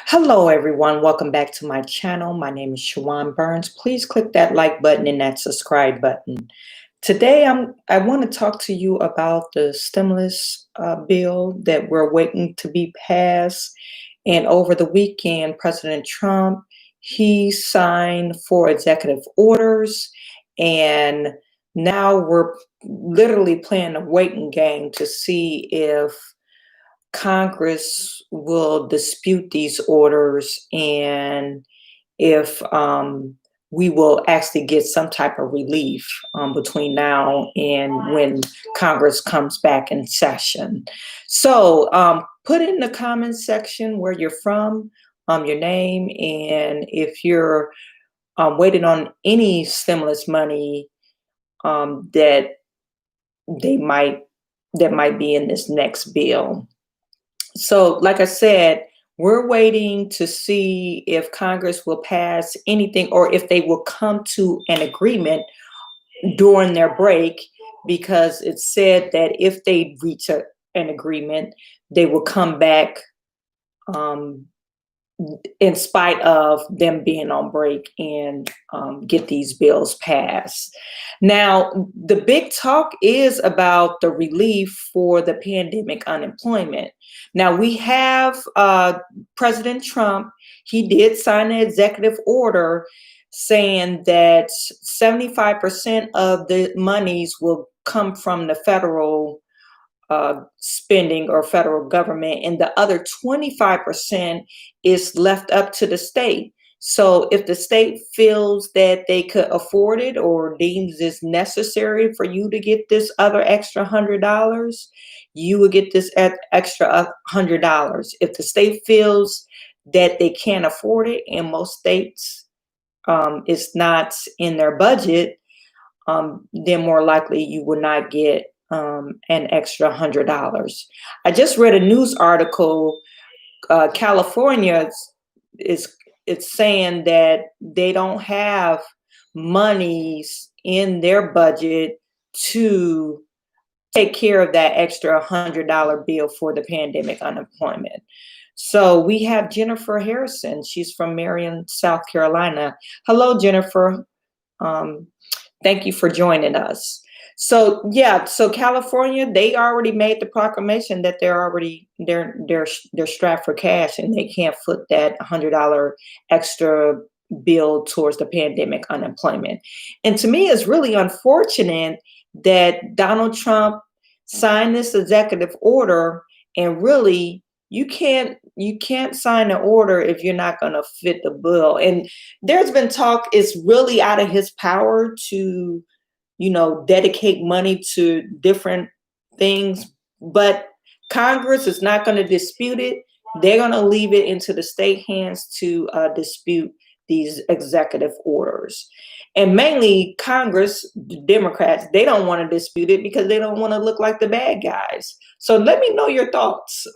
Hello, everyone. Welcome back to my channel. My name is Chawanne Burns. Please click that like button and that subscribe button. Today, I want to talk to you about the stimulus bill that we're waiting to be passed. And over the weekend, President Trump, he signed 4 executive orders, and now we're literally playing a waiting game to see if Congress will dispute these orders and if we will actually get some type of relief between now and when Congress comes back in session. So put in the comments section where you're from, your name, and if you're waiting on any stimulus money that might be in this next bill. So, like I said, we're waiting to see if Congress will pass anything or if they will come to an agreement during their break, because it said that if they reach an agreement, they will come back in spite of them being on break and get these bills passed. Now, the big talk is about the relief for the pandemic unemployment. Now, we have President Trump. He did sign an executive order saying that 75% of the monies will come from the federal spending or federal government, and the other 25% is left up to the state. So if the state feels that they could afford it or deems it's necessary for you to get this other extra $100, you would get this extra $100. If the state feels that they can't afford it, and most states it's not in their budget, then more likely you will not get an extra $100. I just read a news article. California it's saying that they don't have monies in their budget to take care of that extra $100 bill for the pandemic unemployment. So we have Jennifer Harrison. She's from Marion, South Carolina. Hello, Jennifer. Thank you for joining us. So yeah, so California, they already made the proclamation that they're strapped for cash and they can't foot that $100 extra bill towards the pandemic unemployment. And to me, it's really unfortunate that Donald Trump signed this executive order, and really you can't sign an order if you're not going to fit the bill. And there's been talk it's really out of his power to dedicate money to different things, but Congress is not going to dispute it. They're going to leave it into the state hands to dispute these executive orders. And mainly Congress, the Democrats, they don't want to dispute it because they don't want to look like the bad guys. So let me know your thoughts.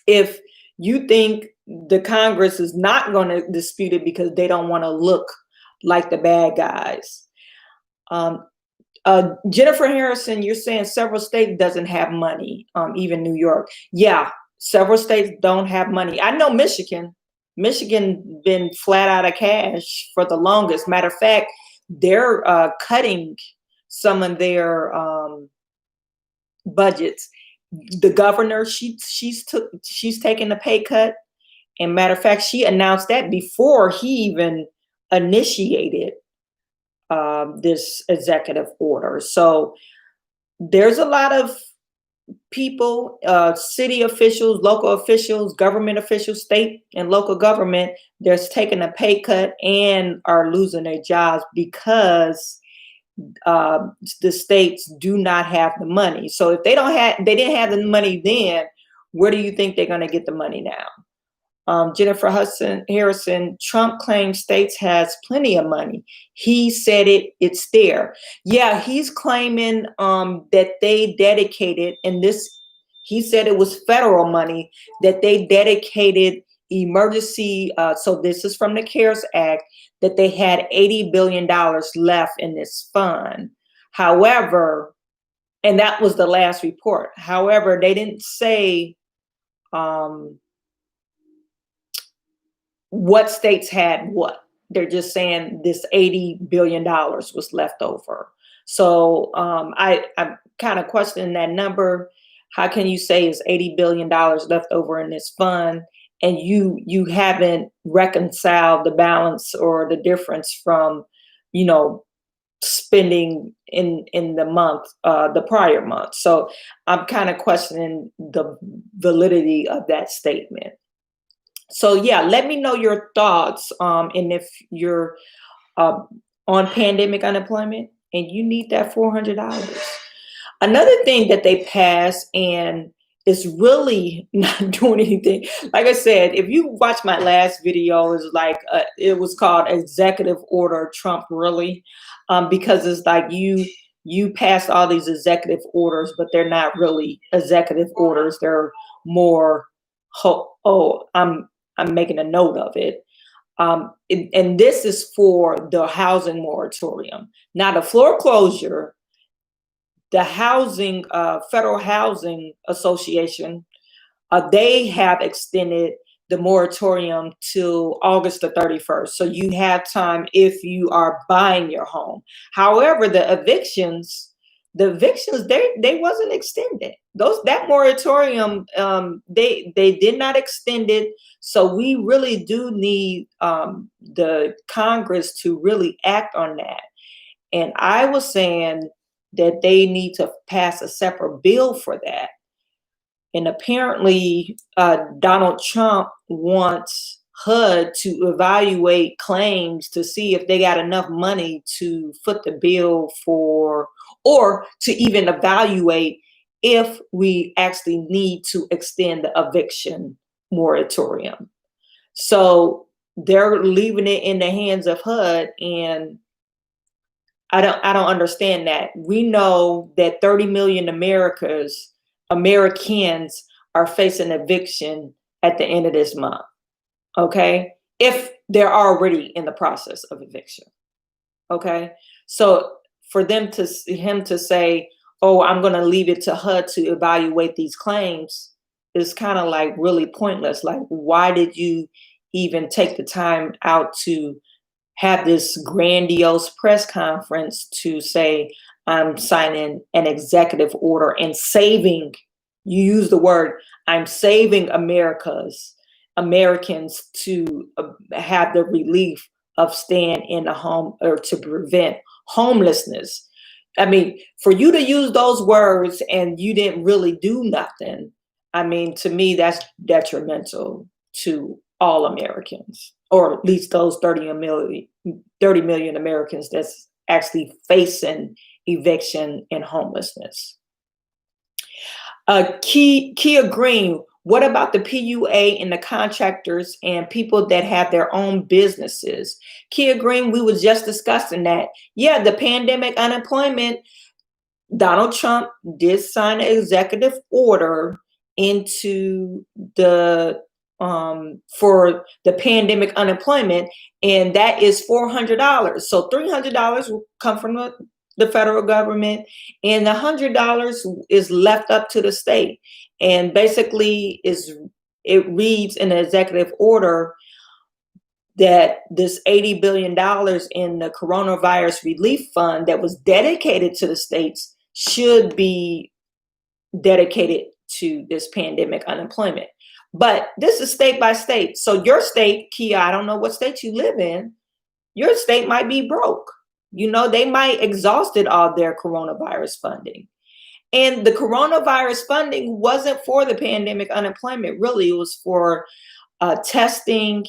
If you think the Congress is not going to dispute it because they don't want to look like the bad guys. Jennifer Harrison, you're saying several states doesn't have money, even New York. Yeah, several states don't have money. I know Michigan been flat out of cash for the longest. Matter of fact, they're cutting some of their budgets. The governor, she's taking a pay cut. And matter of fact, she announced that before he even initiated this executive order. So there's a lot of people, city officials, local officials, government officials, state and local government, they're taking a pay cut and are losing their jobs because the states do not have the money. So if they didn't have the money then, where do you think they're going to get the money now? Jennifer Harrison, Trump claims states has plenty of money. He said it's there. Yeah, he's claiming that they dedicated, and he said it was federal money, that they dedicated emergency, so this is from the CARES Act, that they had $80 billion left in this fund. However, And that was the last report. However, they didn't say what states had what. They're just saying this $80 billion was left over. So I'm kind of questioning that number. How can you say it's $80 billion left over in this fund, and you haven't reconciled the balance or the difference from, spending in the month, the prior month? So I'm kind of questioning the validity of that statement. So yeah, let me know your thoughts, and if you're on pandemic unemployment and you need that $400. Another thing that they passed and is really not doing anything. Like I said, if you watch my last video, it was called Executive Order Trump Really, because it's like you passed all these executive orders, but they're not really executive orders. They're more, I'm making a note of it. And this is for the housing moratorium. Now, the foreclosure, the housing, Federal Housing Association, they have extended the moratorium till August the 31st. So you have time if you are buying your home. However, the evictions, they wasn't extended. That moratorium, they did not extend it. So we really do need the Congress to really act on that. And I was saying that they need to pass a separate bill for that. And apparently, Donald Trump wants HUD to evaluate claims to see if they got enough money to foot the bill for, or to even evaluate if we actually need to extend the eviction moratorium. So they're leaving it in the hands of HUD, and I don't understand that. We know that 30 million Americans are facing eviction at the end of this month. Okay, if they're already in the process of eviction. Okay, so for him to say, "Oh, I'm going to leave it to HUD to evaluate these claims," is kind of like really pointless. Like, why did you even take the time out to have this grandiose press conference to say, I'm signing an executive order and saving, you use the word, I'm saving Americans to have the relief of staying in the home, or to prevent homelessness. I mean, for you to use those words and you didn't really do nothing, I mean, to me, that's detrimental to all Americans, or at least those 30 million Americans that's actually facing eviction and homelessness. Kia Green, what about the PUA and the contractors and people that have their own businesses? Kia Green, we were just discussing that. Yeah, the pandemic unemployment, Donald Trump did sign an executive order into the for the pandemic unemployment, and that is $400. So $300 will come from the federal government, and the $100 is left up to the state. And basically, it reads in the executive order that this $80 billion in the coronavirus relief fund that was dedicated to the states should be dedicated to this pandemic unemployment. But this is state by state. So your state, Kia, I don't know what state you live in, your state might be broke. They might exhausted all their coronavirus funding. And the coronavirus funding wasn't for the pandemic unemployment, really. It was for testing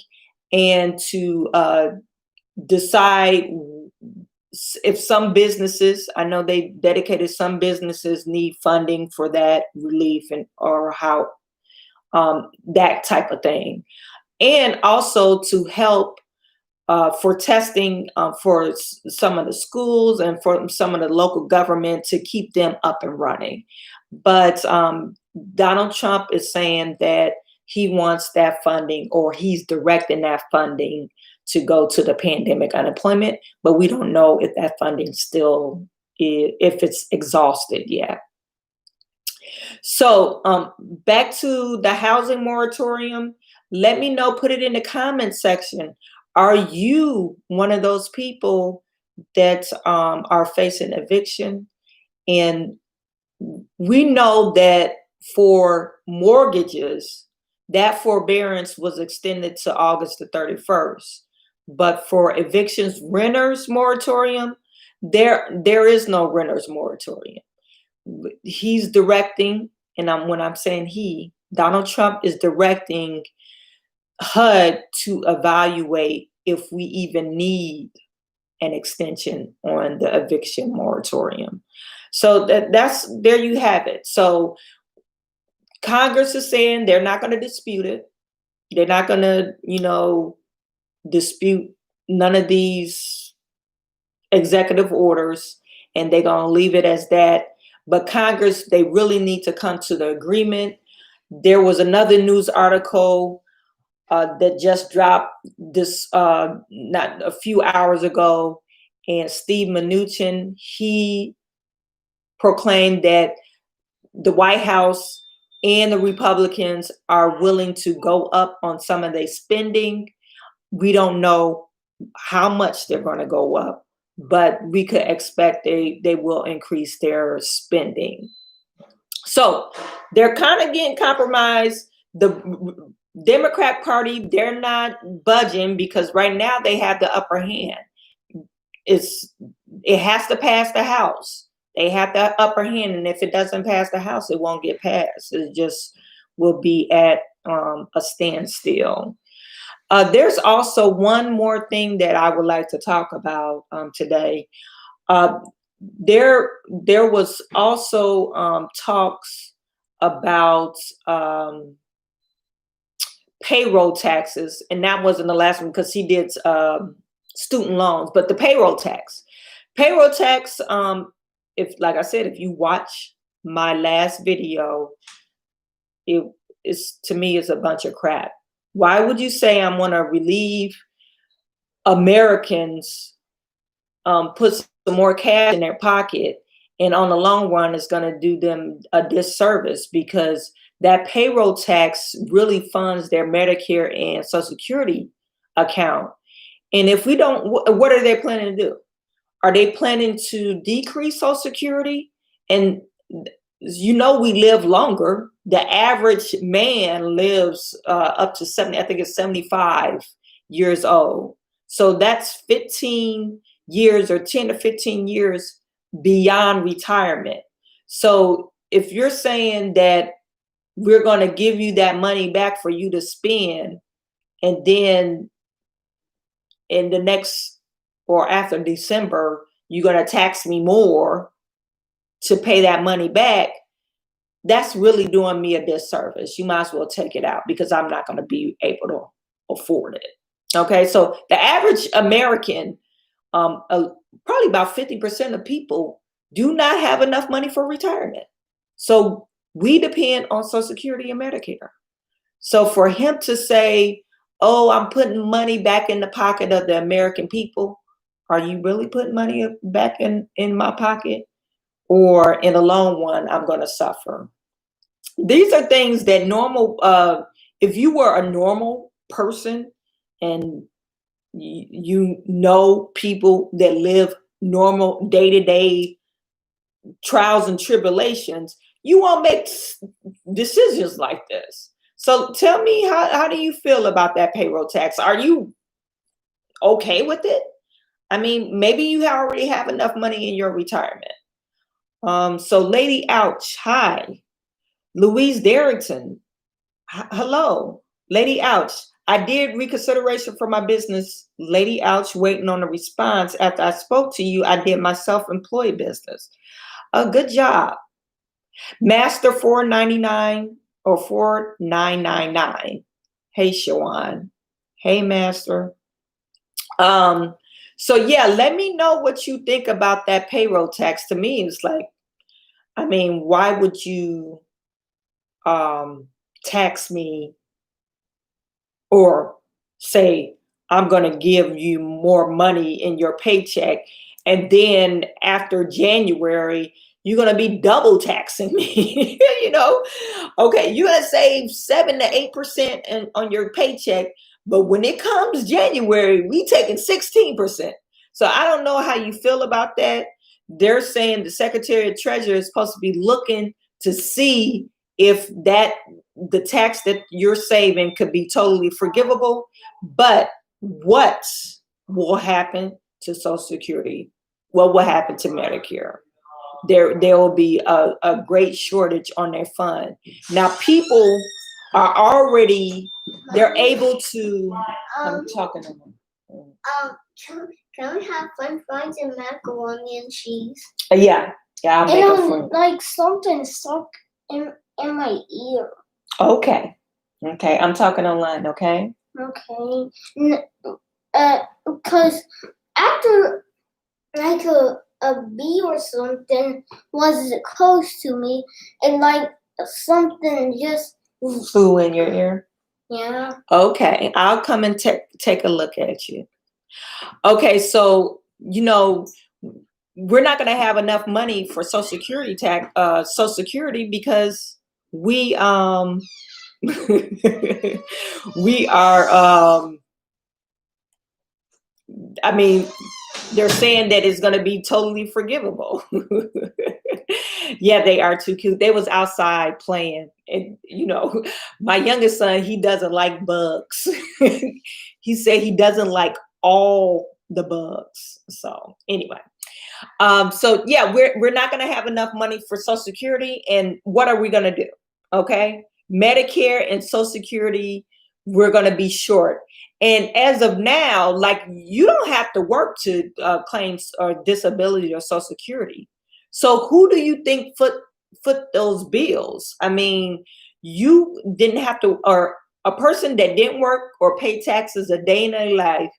and to decide if some businesses, I know they dedicated some businesses need funding for that relief, and or how that type of thing. And also to help for testing for some of the schools and for some of the local government to keep them up and running. But Donald Trump is saying that he wants that funding, or he's directing that funding to go to the pandemic unemployment, but we don't know if that funding still if it's exhausted yet. So back to the housing moratorium. Let me know, put it in the comment section. Are you one of those people that are facing eviction? And we know that for mortgages, that forbearance was extended to August the 31st. But for evictions, renters moratorium, there is no renters moratorium. He's directing, and when I'm saying he, Donald Trump is directing HUD to evaluate if we even need an extension on the eviction moratorium. So that's there you have it. So Congress is saying they're not going to dispute it. They're not going to, dispute none of these executive orders, and they're going to leave it as that. But Congress, they really need to come to the agreement. There was another news article that just dropped this not a few hours ago, and Steve Mnuchin, he proclaimed that the White House and the Republicans are willing to go up on some of their spending. We don't know how much they're going to go up, but we could expect they will increase their spending. So they're kind of getting compromised. The Democrat Party, they're not budging because right now they have the upper hand. It has to pass the House. They have the upper hand, and if it doesn't pass the House, it won't get passed. It just will be at a standstill. There's also one more thing that I would like to talk about today. There was also talks about payroll taxes, and that wasn't the last one because he did student loans, but the payroll tax, if, like I said, if you watch my last video, it is, to me, is a bunch of crap. Why would you say I'm going to relieve Americans, put some more cash in their pocket, and on the long run, it's going to do them a disservice because that payroll tax really funds their Medicare and Social Security account. And if we don't, what are they planning to do? Are they planning to decrease Social Security? And we live longer. The average man lives up to 70, I think it's 75 years old. So that's 15 years or 10 to 15 years beyond retirement. So if you're saying that we're going to give you that money back for you to spend, and then in the next or after December, you're going to tax me more to pay that money back, that's really doing me a disservice. You might as well take it out because I'm not going to be able to afford it. Okay, so the average American, probably about 50% of people do not have enough money for retirement. So we depend on Social Security and Medicare. So for him to say, oh, I'm putting money back in the pocket of the American people, are you really putting money back in my pocket? Or in the long run, I'm going to suffer? These are things that if you were a normal person and people that live normal day-to-day trials and tribulations, you won't make decisions like this. So tell me, how do you feel about that payroll tax? Are you okay with it? I mean, maybe you already have enough money in your retirement. So Lady Ouch, hi. Louise Darrington, hello. Lady Ouch, I did reconsideration for my business. Lady Ouch, waiting on a response. After I spoke to you, I did my self-employed business. Good job. Master 499 or 4999. Hey, Chawanne. Hey, Master. So yeah, let me know what you think about that payroll tax. To me, it's like, I mean, why would you tax me or say I'm going to give you more money in your paycheck, and then after January you're going to be double taxing me. You know, okay, you're going to save 7 to 8% on your paycheck, but when it comes January, we taking 16%. So I don't know how you feel about that. They're saying the Secretary of Treasury is supposed to be looking to see if the tax that you're saving could be totally forgivable. But what will happen to Social Security? What will happen to Medicare? There will be a great shortage on their fund. Now, people are already, they're able to, I'm talking to them. Can we have French fries and macaroni and cheese? Yeah, I'll make a friend. Like something stuck in my ear. Okay, I'm talking online. Okay. Okay. Because after like a bee or something was close to me, and like something just flew in your ear. Yeah. Okay, I'll come and take a look at you. Okay, so you know, we're not going to have enough money for Social Security Social Security, because we we are I mean, they're saying that it's going to be totally forgivable. Yeah, they are too cute. They was outside playing, and you know, my youngest son, he doesn't like bugs. He said he doesn't like all the bugs. So anyway, so yeah, we're not going to have enough money for Social Security, and what are we going to do? Okay, Medicare and Social Security, we're going to be short. And as of now, like, you don't have to work to claim or disability or Social Security. So who do you think foot those bills? I mean, you didn't have to, or a person that didn't work or pay taxes a day in their life,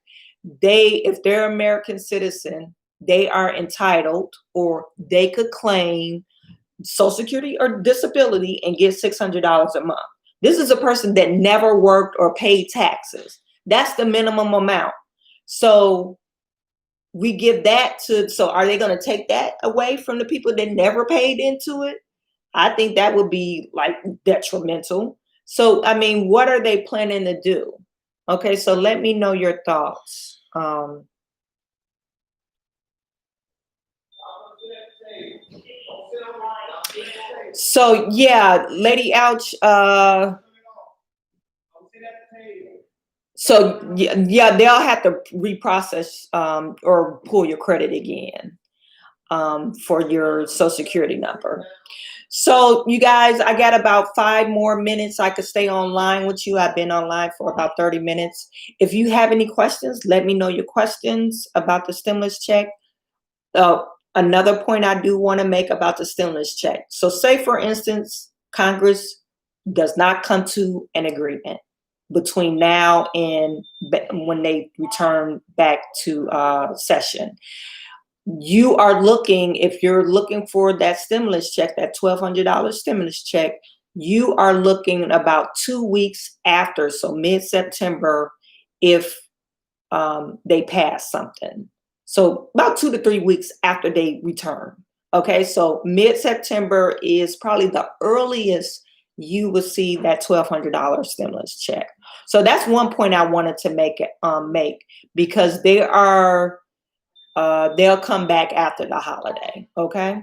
if they're American citizen, they are entitled, or they could claim Social Security or disability and get $600 a month. This is a person that never worked or paid taxes. That's the minimum amount. So we give that to, so are they going to take that away from the people that never paid into it? I think that would be like detrimental. So, I mean, what are they planning to do? Okay, so let me know your thoughts. So yeah, Lady Ouch, so yeah, they'll have to reprocess or pull your credit again for your Social Security number. So you guys, I got about 5 more minutes. I could stay online with you. I've been online for about 30 minutes. If you have any questions, let me know your questions about the stimulus check. Another point I do want to make about the stimulus check. So say, for instance, Congress does not come to an agreement between now and when they return back to session. You are looking, if you're looking for that stimulus check, that $1,200 stimulus check, you are looking about 2 weeks after, so mid-September, if they pass something. So about 2 to 3 weeks after they return. Okay, so mid-September is probably the earliest you will see that $1,200 stimulus check. So that's one point I wanted to make because they are they'll come back after the holiday. Okay.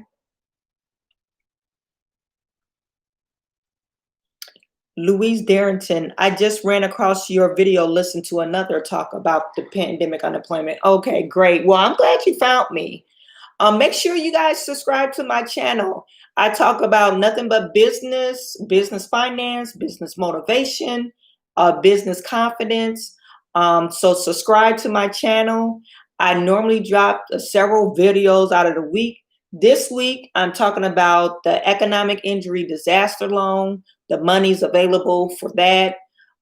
Louise Darrington, I just ran across your video, listened to another talk about the pandemic unemployment. Okay, great. Well, I'm glad you found me. Make sure you guys subscribe to my channel. I talk about nothing but business, business finance, business motivation, business confidence. So subscribe to my channel. I normally drop several videos out of the week. This week, I'm talking about the economic injury disaster loan. The money's available for that.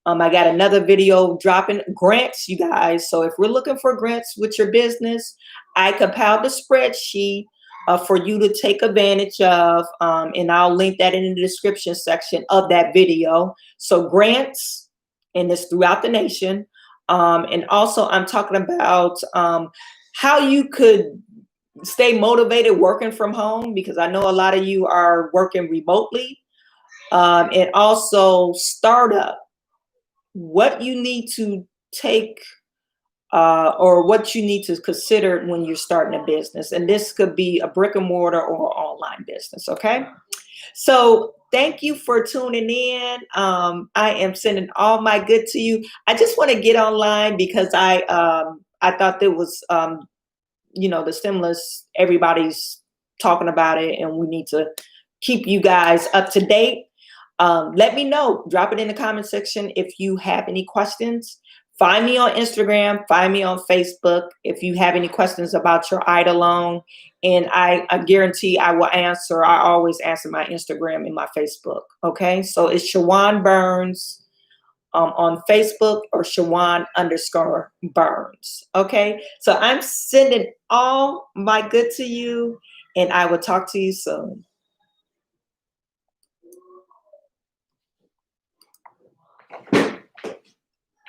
I got another video dropping grants, you guys. So if we're looking for grants with your business, I compiled a spreadsheet for you to take advantage of, and I'll link that in the description section of that video. So grants, and it's throughout the nation. And also I'm talking about how you could stay motivated working from home, because I know a lot of you are working remotely. And also startup, what you need to take or what you need to consider when you're starting a business. And this could be a brick and mortar or online business, okay? So thank you for tuning in. I am sending all my good to you. I just want to get online because I thought there was, the stimulus, everybody's talking about it, and we need to keep you guys up to date. Let me know, drop it in the comment section if you have any questions. Find me on Instagram, find me on Facebook if you have any questions about your EIDL loan. And I guarantee I will answer. I always answer my Instagram and my Facebook. Okay, so it's Chawanne Burns on Facebook, or Chawanne_Burns. Okay, so I'm sending all my good to you, and I will talk to you soon.